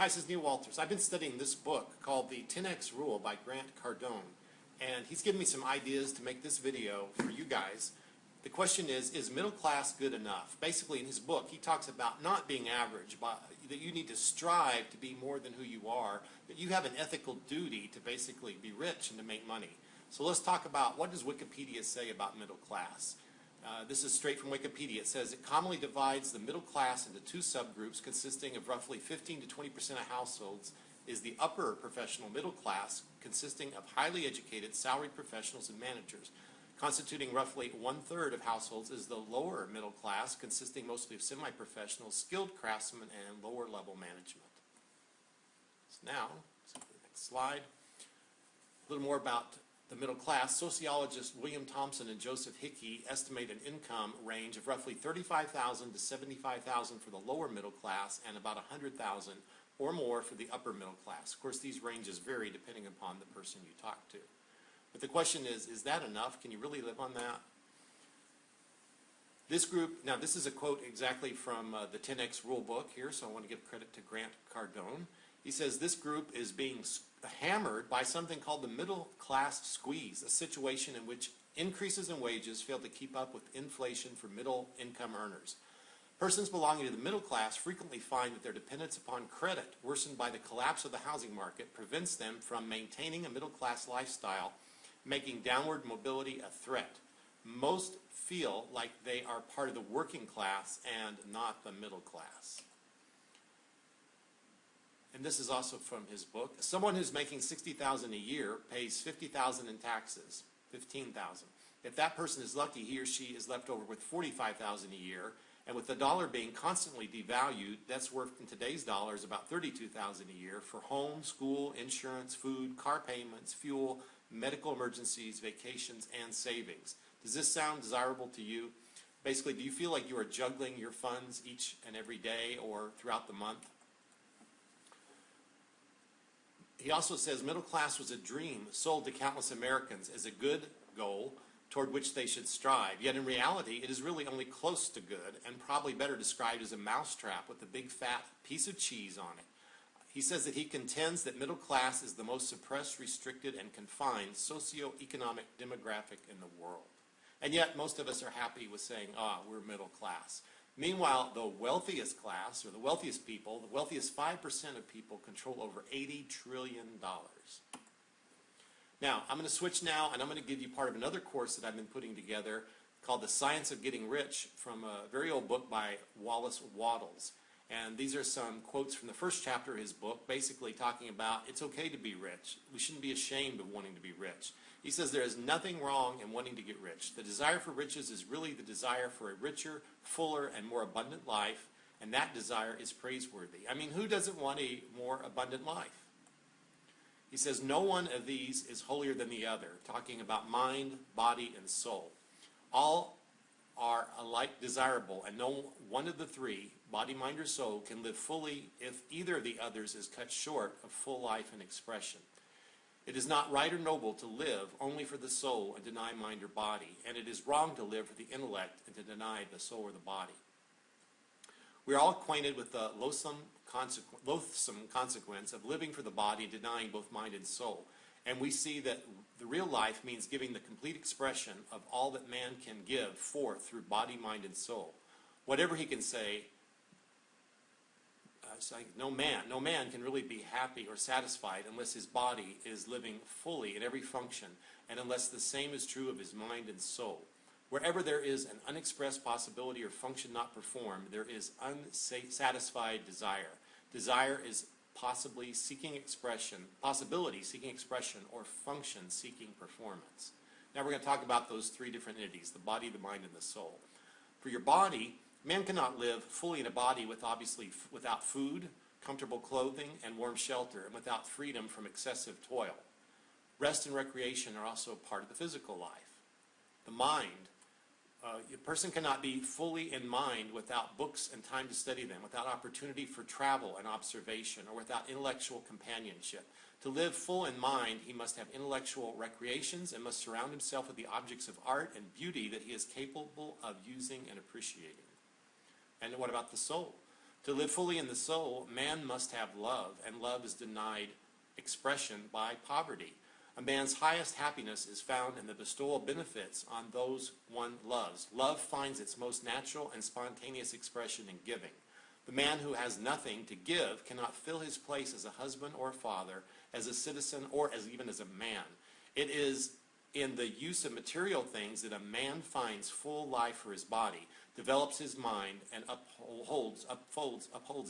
Hi, this is Neil Walters. I've been studying this book called The 10X Rule by Grant Cardone, and he's given me some ideas to make this video for you guys. The question is middle class good enough? Basically, in his book, he talks about not being average, but that you need to strive to be more than who you are, that you have an ethical duty to basically be rich and to make money. So let's talk about what does Wikipedia say about middle class. This is straight from Wikipedia. It says it commonly divides the middle class into two subgroups consisting of roughly 15 to 20% of households is the upper professional middle class consisting of highly educated salaried professionals and managers. Constituting roughly 1/3 of households is the lower middle class consisting mostly of semi-professionals, skilled craftsmen, and lower level management. So now, let's go to the next slide. A little more about the middle class. Sociologists William Thompson and Joseph Hickey estimate an income range of roughly $35,000 to $75,000 for the lower middle class and about $100,000 or more for the upper middle class. Of course, these ranges vary depending upon the person you talk to. But the question is that enough? Can you really live on that? This group, now this is a quote exactly from the 10X Rule book here, so I want to give credit to Grant Cardone. He says this group is being hammered by something called the middle class squeeze, a situation in which increases in wages fail to keep up with inflation for middle income earners. Persons belonging to the middle class frequently find that their dependence upon credit, worsened by the collapse of the housing market, prevents them from maintaining a middle class lifestyle, making downward mobility a threat. Most feel like they are part of the working class and not the middle class. And this is also from his book. Someone who's making $60,000 a year pays $50,000 in taxes, $15,000. If that person is lucky, he or she is left over with $45,000 a year, and with the dollar being constantly devalued, that's worth in today's dollars about $32,000 a year for home, school, insurance, food, car payments, fuel, medical emergencies, vacations, and savings. Does this sound desirable to you? Basically, do you feel like you are juggling your funds each and every day or throughout the month? He also says middle class was a dream sold to countless Americans as a good goal toward which they should strive. Yet in reality, it is really only close to good and probably better described as a mousetrap with a big fat piece of cheese on it. He says that he contends that middle class is the most suppressed, restricted, and confined socioeconomic demographic in the world. And yet most of us are happy with saying, we're middle class. Meanwhile, the wealthiest class, or the wealthiest people, the wealthiest 5% of people control over $80 trillion. Now, I'm going to switch now, and I'm going to give you part of another course that I've been putting together called The Science of Getting Rich from a very old book by Wallace Wattles. And these are some quotes from the first chapter of his book, basically talking about it's okay to be rich. We shouldn't be ashamed of wanting to be rich. He says there is nothing wrong in wanting to get rich. The desire for riches is really the desire for a richer, fuller, and more abundant life, and that desire is praiseworthy. I mean, who doesn't want a more abundant life? He says no one of these is holier than the other, talking about mind, body, and soul. All are alike desirable, and no one of the three, body, mind, or soul, can live fully if either of the others is cut short of full life and expression. It is not right or noble to live only for the soul and deny mind or body, and it is wrong to live for the intellect and to deny the soul or the body. We are all acquainted with the loathsome consequence of living for the body and denying both mind and soul. And we see that the real life means giving the complete expression of all that man can give forth through body, mind, and soul. Whatever he can say, no man can really be happy or satisfied unless his body is living fully in every function, and unless the same is true of his mind and soul. Wherever there is an unexpressed possibility or function not performed, there is unsatisfied desire. Desire is possibility seeking expression, or function seeking performance. Now we're going to talk about those three different entities, the body, the mind, and the soul. For your body, man cannot live fully in a body without food, comfortable clothing, and warm shelter, and without freedom from excessive toil. Rest and recreation are also part of the physical life. The mind, a person cannot be fully in mind without books and time to study them, without opportunity for travel and observation, or without intellectual companionship. To live full in mind, he must have intellectual recreations and must surround himself with the objects of art and beauty that he is capable of using and appreciating. And what about the soul? To live fully in the soul, man must have love, and love is denied expression by poverty. A man's highest happiness is found in the bestowal of benefits on those one loves. Love finds its most natural and spontaneous expression in giving. The man who has nothing to give cannot fill his place as a husband or a father, as a citizen, or even as a man. It is in the use of material things that a man finds full life for his body, develops his mind, and upholds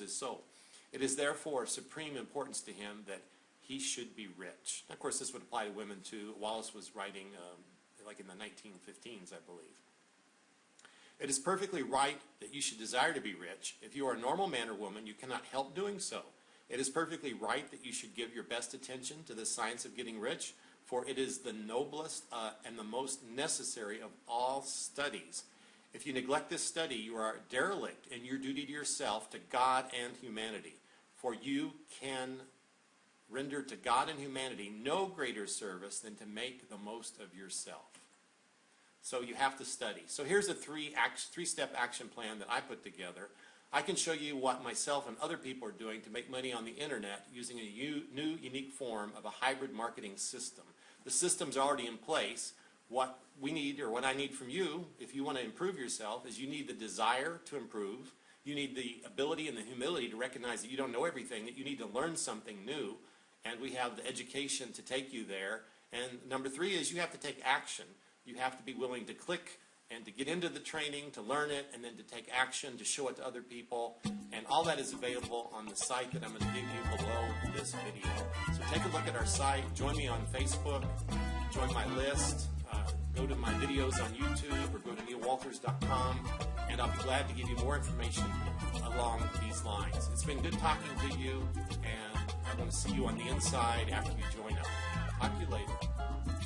his soul. It is therefore of supreme importance to him that he should be rich. Of course, this would apply to women too. Wallace was writing like in the 1915s, I believe. It is perfectly right that you should desire to be rich. If you are a normal man or woman, you cannot help doing so. It is perfectly right that you should give your best attention to the science of getting rich, for it is the noblest and the most necessary of all studies. If you neglect this study, you are derelict in your duty to yourself, to God and humanity. For you can render to God and humanity no greater service than to make the most of yourself. So you have to study. So here's a three-step action plan that I put together. I can show you what myself and other people are doing to make money on the internet using a new, unique form of a hybrid marketing system. The system's already in place. What we need, or what I need from you, if you want to improve yourself, is you need the desire to improve. You need the ability and the humility to recognize that you don't know everything, that you need to learn something new. And we have the education to take you there. And number 3 is you have to take action. You have to be willing to click and to get into the training, to learn it, and then to take action, to show it to other people. And all that is available on the site that I'm going to give you below this video. So take a look at our site. Join me on Facebook. Join my list. Go to my videos on YouTube or go to neilwalters.com. And I'll be glad to give you more information along these lines. It's been good talking to you, and I want to see you on the inside after you join up. Talk to you later.